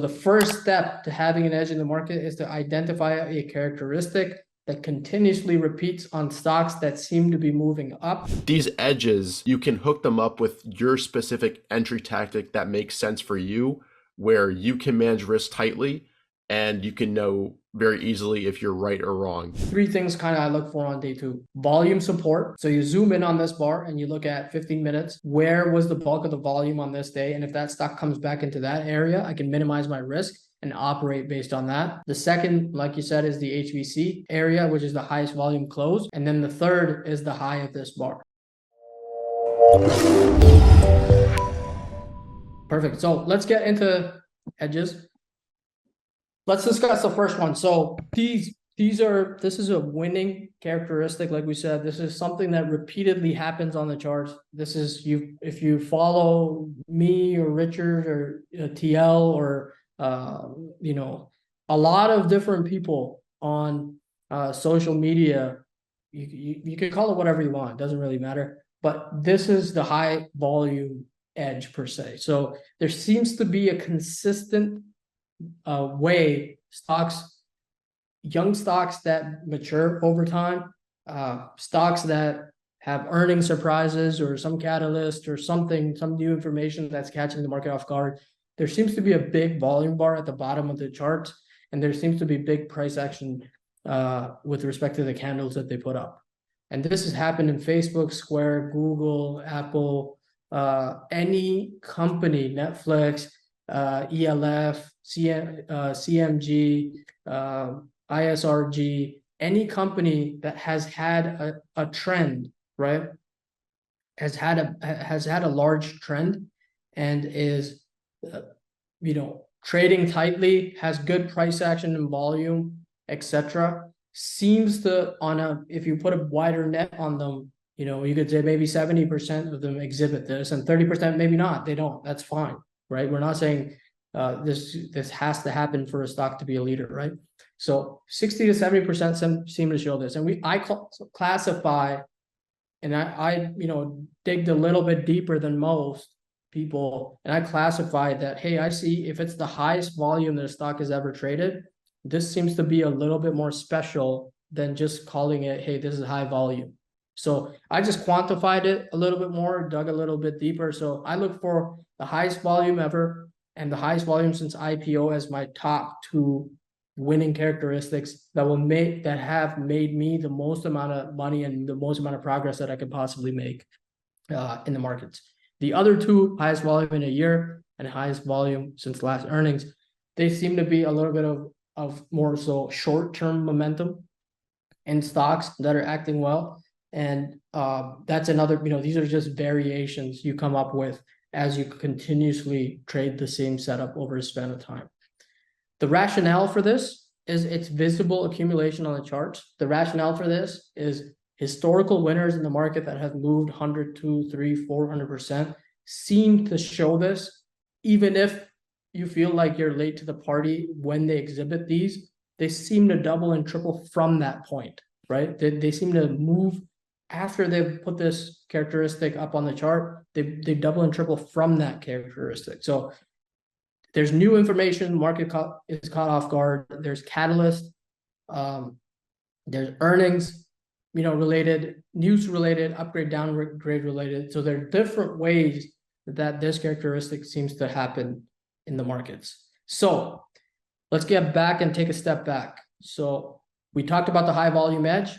the first step to having an edge in the market is to identify a characteristic that continuously repeats on stocks that seem to be moving up. These edges, you can hook them up with your specific entry tactic that makes sense for you, where you can manage risk tightly and you can know very easily if you're right or wrong. Three things kind of I look for on day two. Volume support. So you zoom in on this bar and you look at 15 minutes. Where was the bulk of the volume on this day? And if that stock comes back into that area, I can minimize my risk and operate based on that. The second, like you said, is the HVC area, which is the highest volume close. And then the third is the high of this bar. Perfect. So let's get into edges. Let's discuss the first one. So this is a winning characteristic. Like we said, this is something that repeatedly happens on the charts. This is if you follow me or Richard or TL or a lot of different people on social media, you can call it whatever you want. It doesn't really matter. But this is the high volume edge per se. So there seems to be a consistent way young stocks that mature over time, stocks that have earning surprises or some catalyst or something, some new information that's catching the market off guard. There seems to be a big volume bar at the bottom of the charts, and there seems to be big price action with respect to the candles that they put up. And this has happened in Facebook, Square, Google, Apple, any company, Netflix, ELF, CMG, ISRG, any company that has had a trend, right, has had a large trend and is trading tightly, has good price action and volume, etc., seems to, if you put a wider net on them, you could say maybe 70% of them exhibit this and 30% maybe not. They don't. That's fine, right? We're not saying this has to happen for a stock to be a leader, right? So 60 to 70% seem to show this, and I classify, and I digged a little bit deeper than most people, and I classified that, hey, I see if it's the highest volume that a stock has ever traded, this seems to be a little bit more special than just calling it, hey, this is high volume. So I just quantified it a little bit more, dug a little bit deeper. So I look for the highest volume ever and the highest volume since IPO as my top two winning characteristics that have made me the most amount of money and the most amount of progress that I could possibly make in the markets. The other two, highest volume in a year and highest volume since last earnings, they seem to be a little bit of more so short-term momentum in stocks that are acting well. And that's another, these are just variations you come up with as you continuously trade the same setup over a span of time. The rationale for this is it's visible accumulation on the charts. The rationale for this is historical winners in the market that have moved 100, 200, 300, 400% seem to show this. Even if you feel like you're late to the party when they exhibit these, they seem to double and triple from that point, right? They seem to move after they've put this characteristic up on the chart, they double and triple from that characteristic. So there's new information, market is caught off guard, there's catalyst, there's earnings, related, news related, upgrade, downgrade related. So there are different ways that this characteristic seems to happen in the markets. So let's get back and take a step back. So we talked about the high volume edge,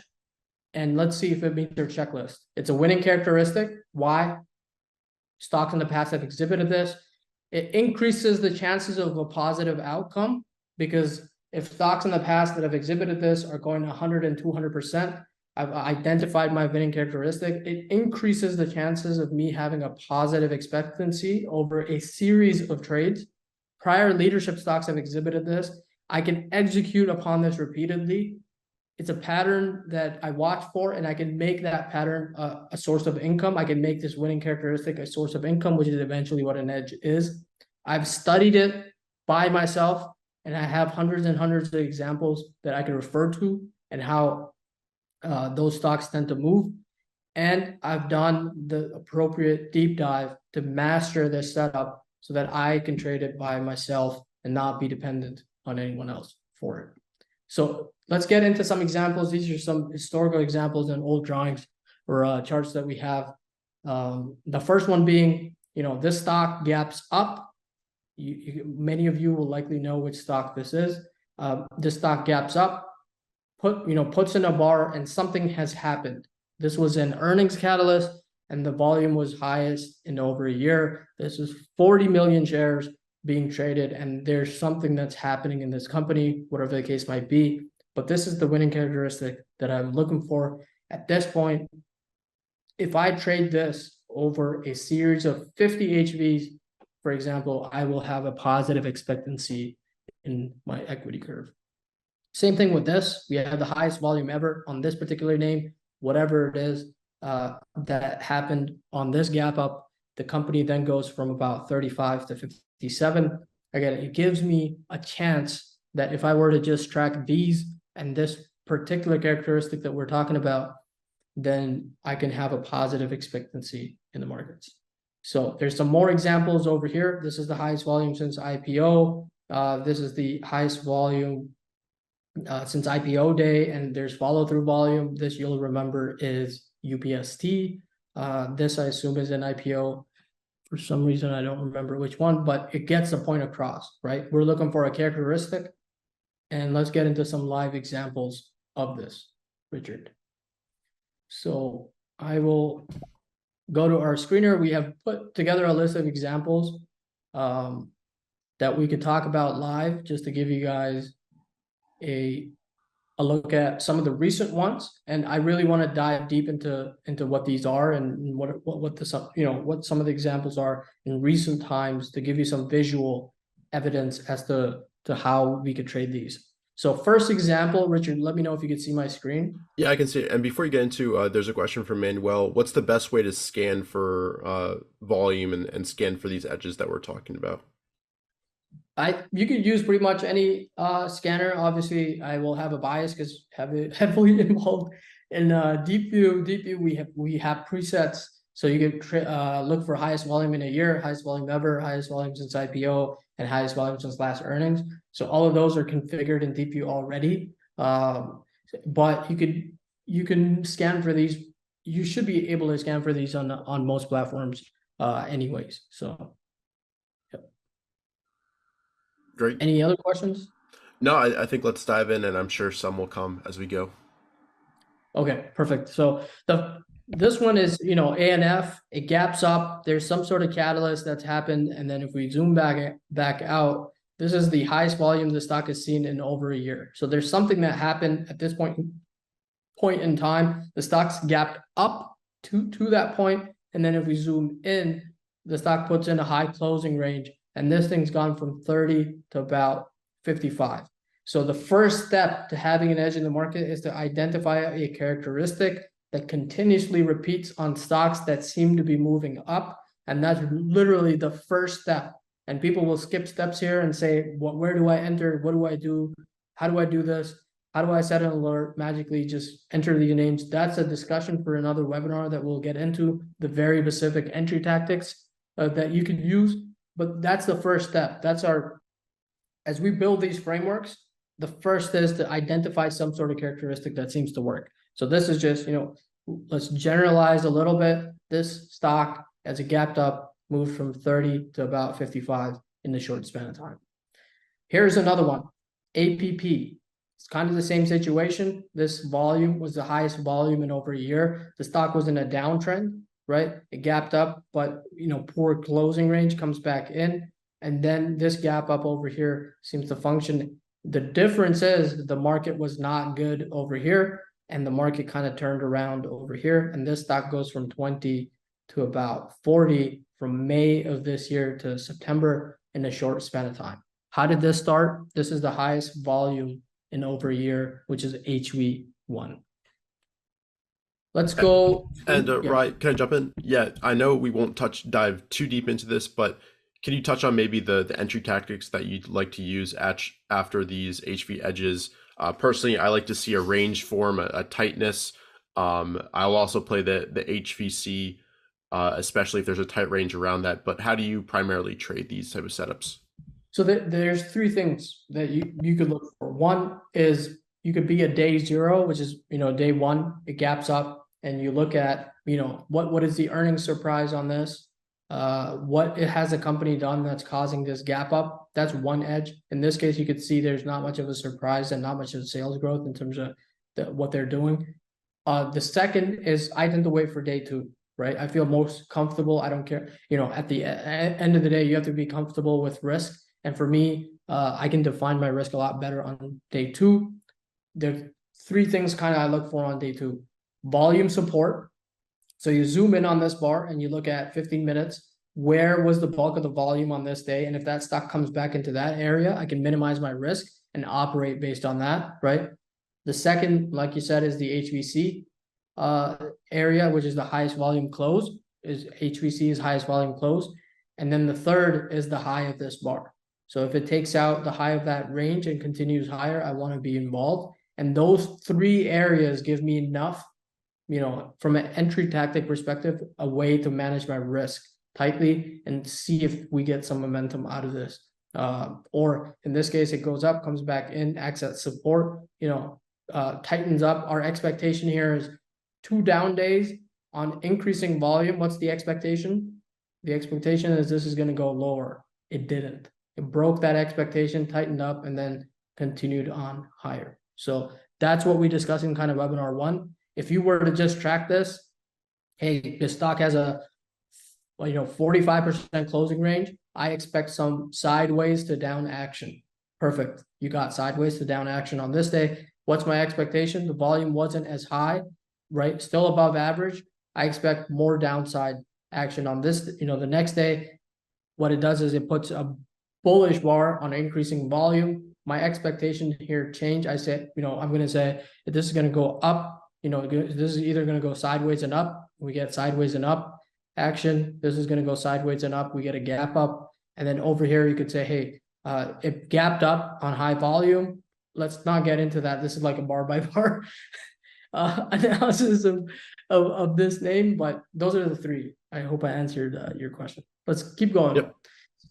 and let's see if it meets your checklist. It's a winning characteristic. Why? Stocks in the past have exhibited this. It increases the chances of a positive outcome, because if stocks in the past that have exhibited this are going 100 and 200%, I've identified my winning characteristic. It increases the chances of me having a positive expectancy over a series of trades. Prior leadership stocks have exhibited this. I can execute upon this repeatedly. It's a pattern that I watch for, and I can make that pattern a source of income. I can make this winning characteristic a source of income, which is eventually what an edge is. I've studied it by myself, and I have hundreds and hundreds of examples that I can refer to and how those stocks tend to move. And I've done the appropriate deep dive to master this setup so that I can trade it by myself and not be dependent on anyone else for it. So let's get into some examples. These are some historical examples and old drawings or charts that we have. The first one being, this stock gaps up. Many of you will likely know which stock this is. This stock gaps up, puts in a bar, and something has happened. This was an earnings catalyst, and the volume was highest in over a year. This is 40 million shares being traded, and there's something that's happening in this company, whatever the case might be. But this is the winning characteristic that I'm looking for at this point. If I trade this over a series of 50 HVs, for example, I will have a positive expectancy in my equity curve. Same thing with this. We have the highest volume ever on this particular name, whatever it is that happened on this gap up. The company then goes from about 35 to 57. Again, it gives me a chance that if I were to just track these and this particular characteristic that we're talking about, then I can have a positive expectancy in the markets. So there's some more examples over here. This is the highest volume since IPO. This is the highest volume since IPO day, and there's follow-through volume. This you'll remember is UPST. This I assume is an IPO. For some reason, I don't remember which one, but it gets the point across, right? We're looking for a characteristic, and let's get into some live examples of this, Richard. So I will go to our screener. We have put together a list of examples that we could talk about live, just to give you guys a look at some of the recent ones. And I really want to dive deep into what these are and what some of the examples are in recent times, to give you some visual evidence as to how we could trade these. So first example, Richard, let me know if you can see my screen. Yeah, I can see it. And before you get into, there's a question from Manuel. What's the best way to scan for volume and scan for these edges that we're talking about? You could use pretty much any scanner. Obviously, I will have a bias because heavily involved in DeepView. DeepView, we have presets, so you can look for highest volume in a year, highest volume ever, highest volume since IPO, and highest volume since last earnings. So all of those are configured in DeepView already. But you can scan for these. You should be able to scan for these on most platforms, anyways. So. Great. Any other questions? No, I think let's dive in, and I'm sure some will come as we go. Okay, perfect. So this one is, ANF, it gaps up. There's some sort of catalyst that's happened. And then if we zoom back out, this is the highest volume the stock has seen in over a year. So there's something that happened at this point in time. The stock's gapped up to that point. And then if we zoom in, the stock puts in a high closing range. And this thing's gone from 30 to about 55. So the first step to having an edge in the market is to identify a characteristic that continuously repeats on stocks that seem to be moving up. And that's literally the first step. And people will skip steps here and say, where do I enter? What do I do? How do I do this? How do I set an alert? Magically just enter the names. That's a discussion for another webinar that we'll get into, the very specific entry tactics that you can use. But that's the first step. As we build these frameworks, the first is to identify some sort of characteristic that seems to work. So this is just, let's generalize a little bit. This stock, as it gapped up, moved from 30 to about 55 in the short span of time. Here's another one, APP. It's kind of the same situation. This volume was the highest volume in over a year. The stock was in a downtrend, right? It gapped up, but poor closing range, comes back in, and then this gap up over here seems to function. The difference is the market was not good over here, and the market kind of turned around over here, and this stock goes from 20 to about 40 from May of this year to September in a short span of time. How did this start? This is the highest volume in over a year, which is HV1. Let's go. And Right, can I jump in? Yeah, I know we won't dive too deep into this, but can you touch on maybe the entry tactics that you'd like to use after these HV edges? Personally, I like to see a range form, a tightness. I'll also play the HVC, especially if there's a tight range around that. But how do you primarily trade these type of setups? So there's three things that you could look for. One is you could be a day zero, which is, day one, it gaps up and you look at, what is the earnings surprise on this? What it has a company done that's causing this gap up? That's one edge. In this case, you could see there's not much of a surprise and not much of sales growth in terms of what they're doing. The second is I tend to wait for day two, right? I feel most comfortable. I don't care. At the end of the day, you have to be comfortable with risk. And for me, I can define my risk a lot better on day two. There's three things kind of I look for on day two. Volume support. So you zoom in on this bar and you look at 15 minutes. Where was the bulk of the volume on this day? And if that stock comes back into that area, I can minimize my risk and operate based on that, right? The second, like you said, is the HVC area, which is the highest volume close. Is HVC is highest volume close. And then the third is the high of this bar. So if it takes out the high of that range and continues higher, I want to be involved. And those three areas give me enough, from an entry tactic perspective, a way to manage my risk tightly and see if we get some momentum out of this. Or in this case, it goes up, comes back in, acts as support, tightens up. Our expectation here is 2 down days on increasing volume. What's the expectation? The expectation is this is going to go lower. It didn't. It broke that expectation, tightened up, and then continued on higher. So that's what we discussed in kind of webinar 1. If you were to just track this, hey, the stock has a 45% closing range. I expect some sideways to down action. Perfect. You got sideways to down action on this day. What's my expectation? The volume wasn't as high, right? Still above average. I expect more downside action on this. The next day, what it does is it puts a bullish bar on increasing volume. My expectation here change. I said, I'm going to say if this is going to go up, this is either going to go sideways and up. We get sideways and up action. This is going to go sideways and up. We get a gap up. And then over here, you could say, hey, it gapped up on high volume. Let's not get into that. This is like a bar by bar analysis of this name, but those are the three. I hope I answered your question. Let's keep going. Yep.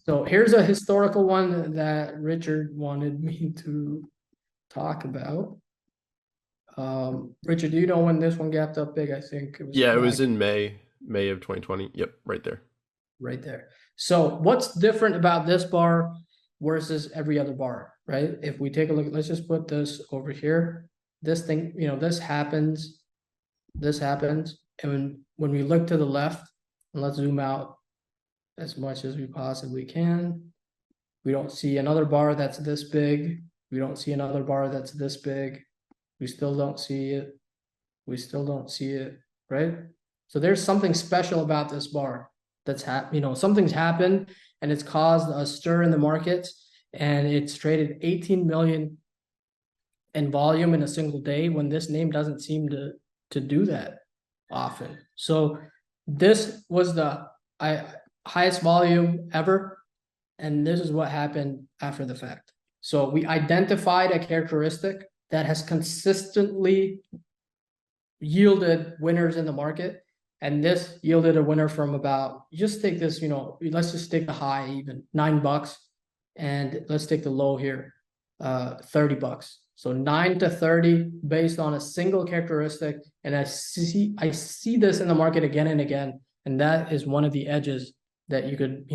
So here's a historical one that Richard wanted me to talk about. Richard, do you know when this one gapped up big? I think it was. Yeah, it was in May of 2020. Yep, right there. Right there. So what's different about this bar versus every other bar, right? If we take a look, let's just put this over here. This thing, this happens. And when we look to the left, and let's zoom out as much as we possibly can, we don't see another bar that's this big. We don't see another bar that's this big. We still don't see it. We still don't see it, right? So there's something special about this bar that's something's happened and it's caused a stir in the markets, and it's traded 18 million in volume in a single day when this name doesn't seem to do that often. So this was the highest volume ever, and this is what happened after the fact. So we identified a characteristic that has consistently yielded winners in the market, and this yielded a winner from about, just take this, let's just take the high, even $9, and let's take the low here, $30. So 9 to 30 based on a single characteristic, and I see this in the market again and again, and that is one of the edges that you could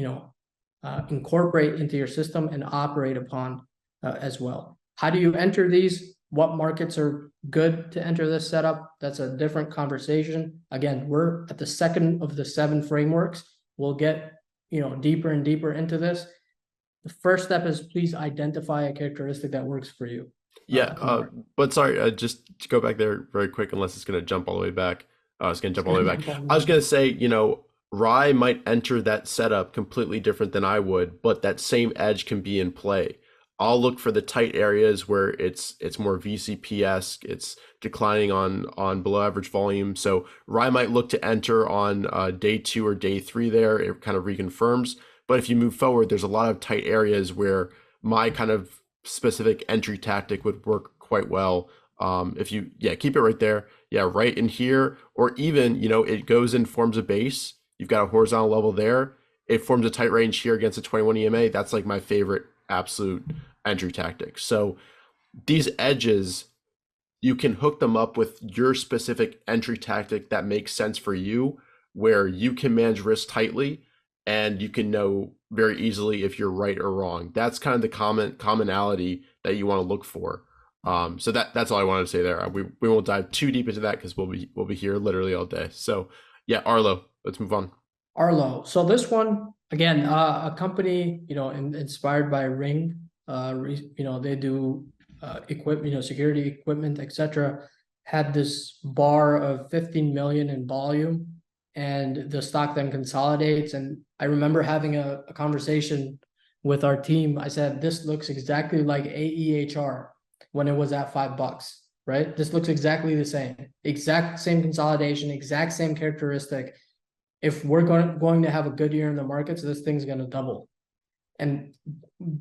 incorporate into your system and operate upon as well. How do you enter these? What markets are good to enter this setup? That's a different conversation. Again, we're at the second of the 7 frameworks. We'll get deeper and deeper into this. The first step is please identify a characteristic that works for you. Yeah, but sorry, just to go back there very quick, unless it's going to jump all the way back. It's going to jump all the way back. I was going to say, Rye might enter that setup completely different than I would, but that same edge can be in play. I'll look for the tight areas where it's more VCP-esque, it's declining on below average volume. So Rye might look to enter on day 2 or day 3 there. It kind of reconfirms. But if you move forward, there's a lot of tight areas where my kind of specific entry tactic would work quite well. If you, keep it right there. Yeah, right in here, or even, it goes in, forms a base. You've got a horizontal level there. It forms a tight range here against a 21 EMA. That's like my favorite absolute entry tactic. So these edges, you can hook them up with your specific entry tactic that makes sense for you, where you can manage risk tightly and you can know very easily if you're right or wrong. That's kind of the commonality that you want to look for. So that's all I wanted to say there. We won't dive too deep into that because we'll be here literally all day. So yeah, Arlo, let's move on. Arlo. So this one, again, a company, inspired by Ring, they do equipment, security equipment, etc., had this bar of 15 million in volume, and the stock then consolidates. And I remember having a conversation with our team. I said, this looks exactly like AEHR when it was at $5, right? This looks exactly the same, exact same consolidation, exact same characteristic. If we're going to have a good year in the markets, this thing's going to double. And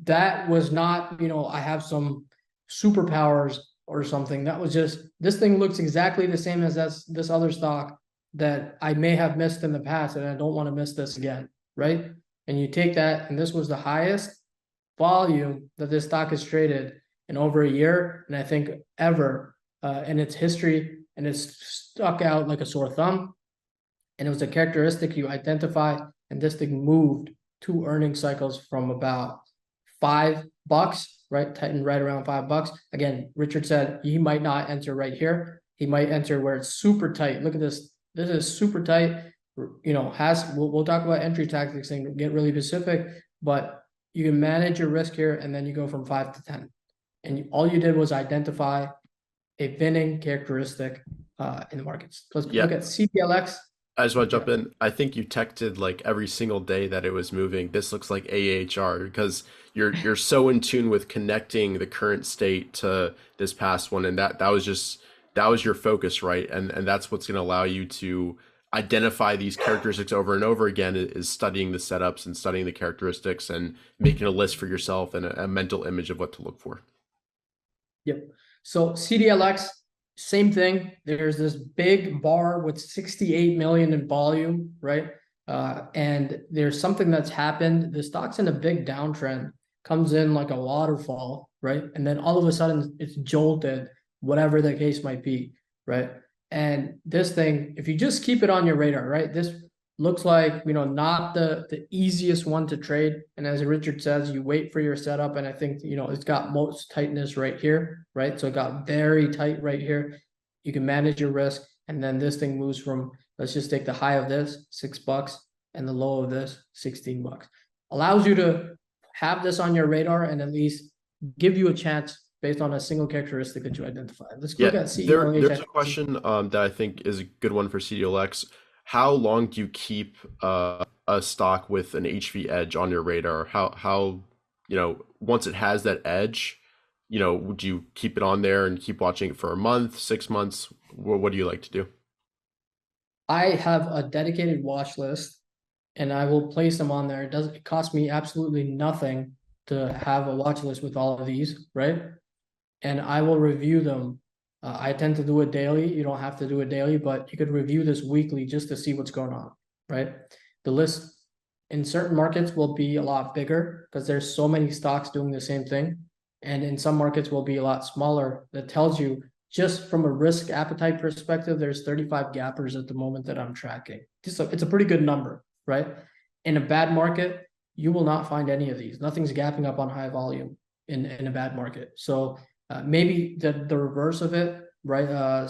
that was not, I have some superpowers or something. That was just, this thing looks exactly the same as this other stock that I may have missed in the past, and I don't want to miss this again, right? And you take that, and this was the highest volume that this stock has traded in over a year, and I think ever in its history, and it's stuck out like a sore thumb. And it was a characteristic you identify, and this thing moved 2 earning cycles from about $5, right? Tightened right around $5. Again, Richard said he might not enter right here. He might enter where it's super tight. Look at this. This is super tight. We'll talk about entry tactics and get really specific, but you can manage your risk here, and then you go from 5 to 10. And all you did was identify a winning characteristic in the markets. Let's look at CDLx. I just want to jump in. I think you texted like every single day that it was moving. This looks like AHR because you're so in tune with connecting the current state to this past one, and that was your focus, right? And that's what's going to allow you to identify these characteristics over and over again, is studying the setups and studying the characteristics and making a list for yourself and a mental image of what to look for. Yep. So CDLx, same thing. There's this big bar with 68 million in volume, right? And there's something that's happened. The stock's in a big downtrend, comes in like a waterfall, right? And then all of a sudden it's jolted, whatever the case might be, right? And this thing, if you just keep it on your radar, right? This looks like, not the easiest one to trade. And as Richard says, you wait for your setup. And I think, it's got most tightness right here, right? So it got very tight right here. You can manage your risk. And then this thing moves from, let's just take the high of this, $6, and the low of this, $16. Allows you to have this on your radar and at least give you a chance based on a single characteristic that you identify. Let's look at CELH. There's a question that I think is a good one for CDLx. How long do you keep a stock with an HV edge on your radar? How once it has that edge, would you keep it on there and keep watching it for a month, 6 months? What do you like to do? I have a dedicated watch list, and I will place them on there. It cost me absolutely nothing to have a watch list with all of these, right? And I will review them. I tend to do it daily. You don't have to do it daily, but you could review this weekly just to see what's going on, right? The list in certain markets will be a lot bigger because there's so many stocks doing the same thing. And in some markets will be a lot smaller. That tells you, just from a risk appetite perspective, there's 35 gappers at the moment that I'm tracking. It's a pretty good number, right? In a bad market, you will not find any of these. Nothing's gapping up on high volume in a bad market. So maybe the reverse of it, right?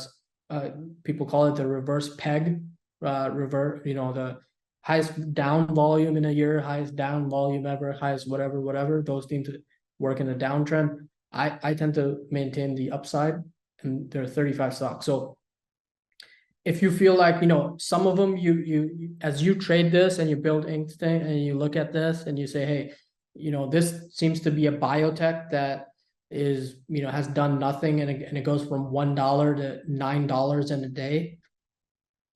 People call it the reverse peg, the highest down volume in a year, highest down volume ever, highest whatever. Those seem to work in a downtrend. I tend to maintain the upside, and there are 35 stocks. So if you feel like, some of them, you as you trade this and you build instinct and you look at this and you say, hey, this seems to be a biotech that is, has done nothing, and it goes from $1 to $9 in a day.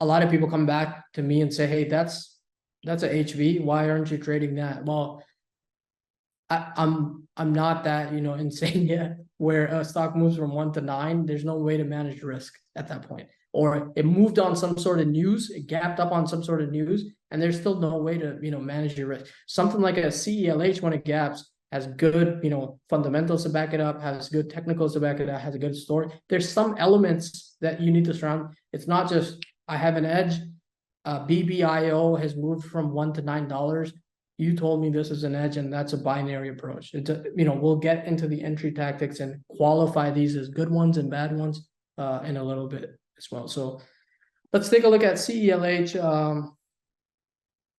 A lot of people come back to me and say, hey, that's a HV. Why aren't you trading that? Well, I'm not that, insane yet, where a stock moves from 1 to 9. There's no way to manage risk at that point. Or it moved on some sort of news, it gapped up on some sort of news, and there's still no way to, manage your risk. Something like a CELH, when it gaps, has good, fundamentals to back it up, has good technicals to back it up, has a good story. There's some elements that you need to surround. It's not just, I have an edge. BBIO has moved from $1 to $9. You told me this is an edge, and that's a binary approach. It's we'll get into the entry tactics and qualify these as good ones and bad ones in a little bit as well. So let's take a look at CELH.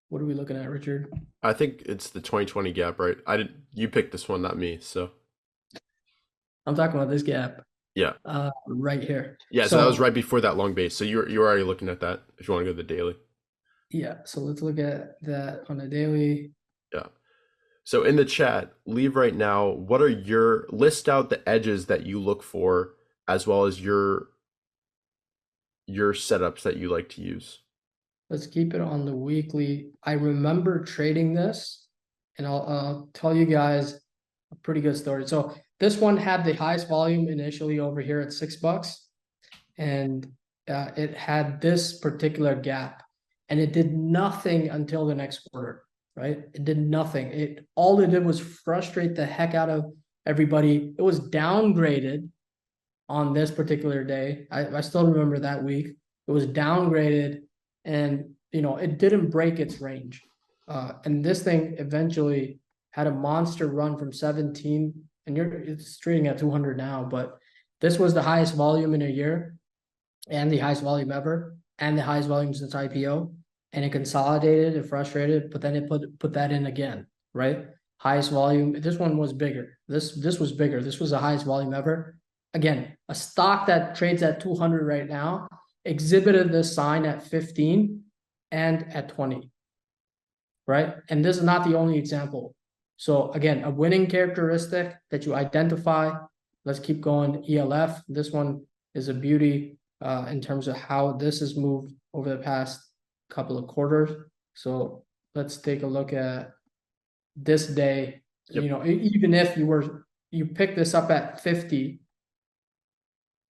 What are we looking at, Richard? I think it's the 2020 gap, right? You picked this one, not me. So I'm talking about this gap. Yeah. Right here. Yeah, so that was right before that long base. So you're already looking at that if you want to go to the daily. Yeah, so let's look at that on a daily. Yeah. So in the chat, leave right now, list out the edges that you look for, as well as your setups that you like to use. Let's keep it on the weekly. I remember trading this, and I'll tell you guys a pretty good story. So this one had the highest volume initially over here at $6, and it had this particular gap, and it did nothing until the next quarter, right? It did nothing. All it did was frustrate the heck out of everybody. It was downgraded on this particular day. I still remember that week. It was downgraded, and it didn't break its range. And this thing eventually had a monster run from 17, and it's trading at 200 now, but this was the highest volume in a year, and the highest volume ever, and the highest volume since IPO. And it consolidated, it frustrated, but then it put that in again, right? Highest volume. This one was bigger. This was bigger. This was the highest volume ever. Again, a stock that trades at 200 right now exhibited this sign at 15 and at 20, right? And this is not the only example. So again, a winning characteristic that you identify. Let's keep going. ELF. This one is a beauty in terms of how this has moved over the past couple of quarters. So let's take a look at this day. Yep. Even if you pick this up at 50,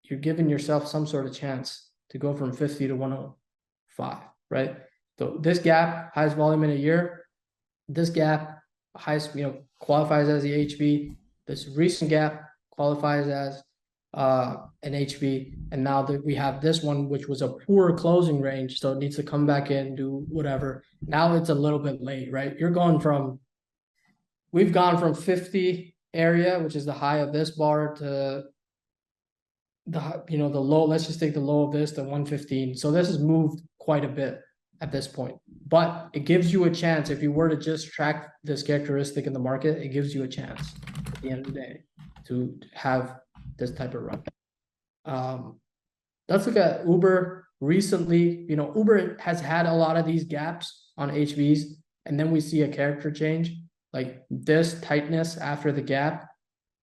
you're giving yourself some sort of chance to go from 50 to 105, right? So this gap, highest volume in a year. This gap, highest, qualifies as the HV. This recent gap qualifies as an HV, and now that we have this one, which was a poor closing range, so it needs to come back in, do whatever. Now it's a little bit late, right? We've gone from 50 area, which is the high of this bar, to the low. Let's just take the low of this to 115. So this has moved quite a bit at this point, but it gives you a chance. If you were to just track this characteristic in the market, it gives you a chance at the end of the day to have this type of run. Let's look at Uber recently. Uber has had a lot of these gaps on HVs, and then we see a character change, like this tightness after the gap,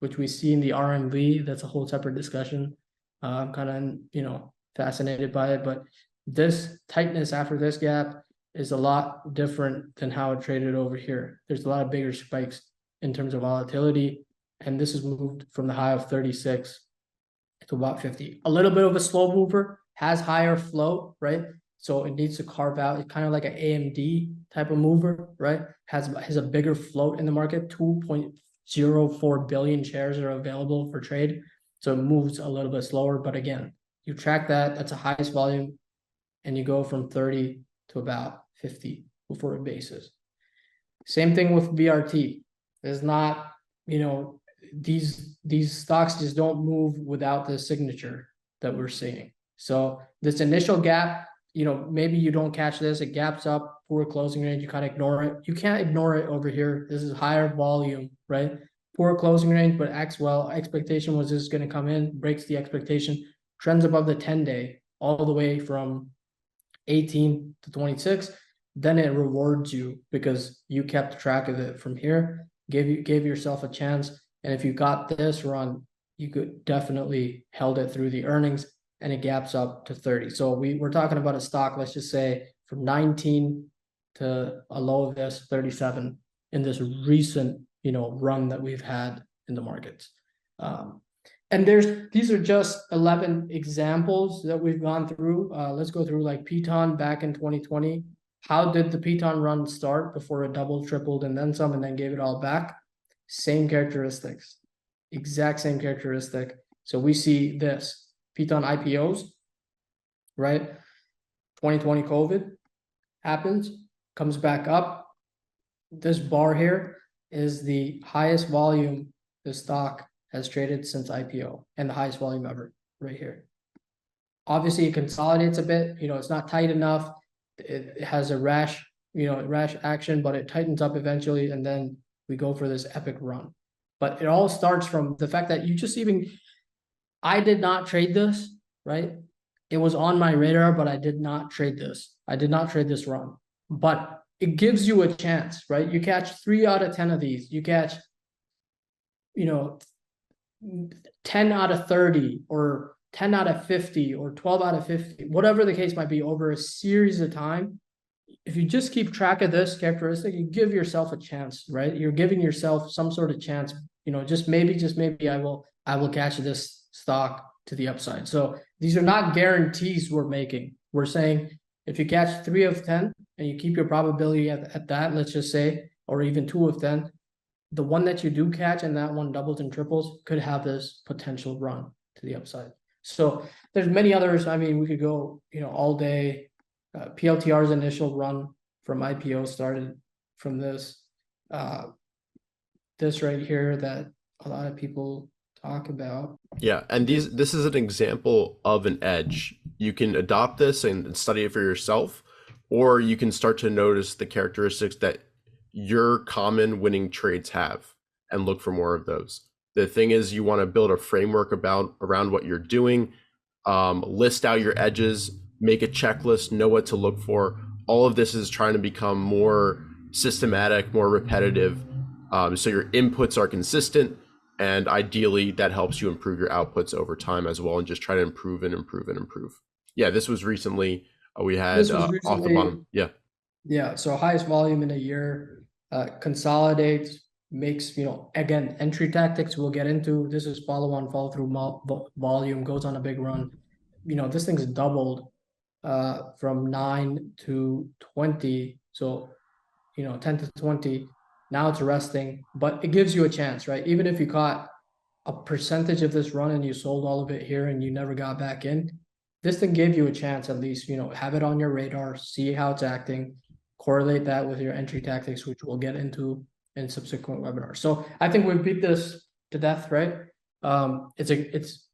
which we see in the RMV. That's a whole separate discussion. I'm kind of, fascinated by it, but this tightness after this gap is a lot different than how it traded over here. There's a lot of bigger spikes in terms of volatility, and this has moved from the high of 36 to about 50. A little bit of a slow mover, has higher flow, right? So it needs to carve out. It's kind of like an AMD type of mover, right? Has a bigger float in the market. 2.04 billion shares are available for trade. So it moves a little bit slower, but again, you track that, that's a highest volume, and you go from 30 to about 50 before a basis. Same thing with BRT. There's not, these stocks just don't move without the signature that we're seeing. So this initial gap, maybe you don't catch this, it gaps up, poor closing range, you kind of ignore it. You can't ignore it over here. This is higher volume, right? Poor closing range, but expectation was this is going to come in, breaks the expectation, trends above the 10-day, all the way from 18 to 26. Then it rewards you because you kept track of it from here, gave yourself a chance. And if you got this run, you could definitely held it through the earnings, and it gaps up to 30. So we're talking about a stock, let's just say from 19 to a low of this 37 in this recent, run that we've had in the markets. And these are just 11 examples that we've gone through. Let's go through like PTON back in 2020. How did the PTON run start before it doubled, tripled, and then some, and then gave it all back? same characteristics, exact same characteristic. So we see this PTON IPOs, right? 2020 COVID happens, comes back up. This bar here is the highest volume the stock has traded since IPO, and the highest volume ever right here. Obviously it consolidates a bit, it's not tight enough. It has a rash action, but it tightens up eventually, and then we go for this epic run. But it all starts from the fact that I did not trade this, right? It was on my radar, but I did not trade this. I did not trade this run, but it gives you a chance, right? You catch 3 out of 10 of these. You catch, 10 out of 30 or 10 out of 50 or 12 out of 50, whatever the case might be, over a series of time. If you just keep track of this characteristic, you give yourself a chance, right? You're giving yourself some sort of chance, just maybe I will catch this stock to the upside. So these are not guarantees we're making. We're saying if you catch 3 of 10 and you keep your probability at that, let's just say, or even 2 of 10, the one that you do catch and that one doubles and triples could have this potential run to the upside. So there's many others. I mean, we could go, all day. PLTR's initial run from IPO started from this, this right here that a lot of people talk about. Yeah, and this is an example of an edge. You can adopt this and study it for yourself, or you can start to notice the characteristics that your common winning trades have and look for more of those. The thing is, you want to build a framework around what you're doing, list out your edges, make a checklist, know what to look for. All of this is trying to become more systematic, more repetitive, so your inputs are consistent, and ideally that helps you improve your outputs over time as well, and just try to improve and improve and improve. Yeah, this was recently, we had off the bottom. Yeah, so highest volume in a year, consolidates, makes, again, entry tactics we'll get into. This is follow on, follow through volume, goes on a big run. This thing's doubled from 9 to 20. So, 10 to 20. Now it's resting, but it gives you a chance, right? Even if you caught a percentage of this run and you sold all of it here and you never got back in, this thing gave you a chance at least, have it on your radar, see how it's acting, correlate that with your entry tactics, which we'll get into in subsequent webinars. So I think we beat this to death, right? It's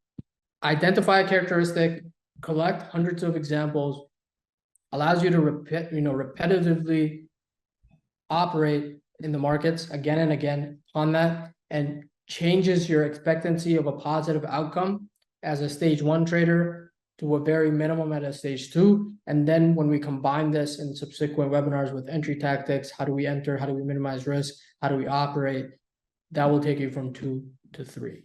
identify a characteristic, collect hundreds of examples, allows you to repetitively operate in the markets again and again on that, and changes your expectancy of a positive outcome as a stage 1 trader to a very minimum at a stage 2. And then when we combine this in subsequent webinars with entry tactics, how do we enter, how do we minimize risk, how do we operate, that will take you from 2 to 3.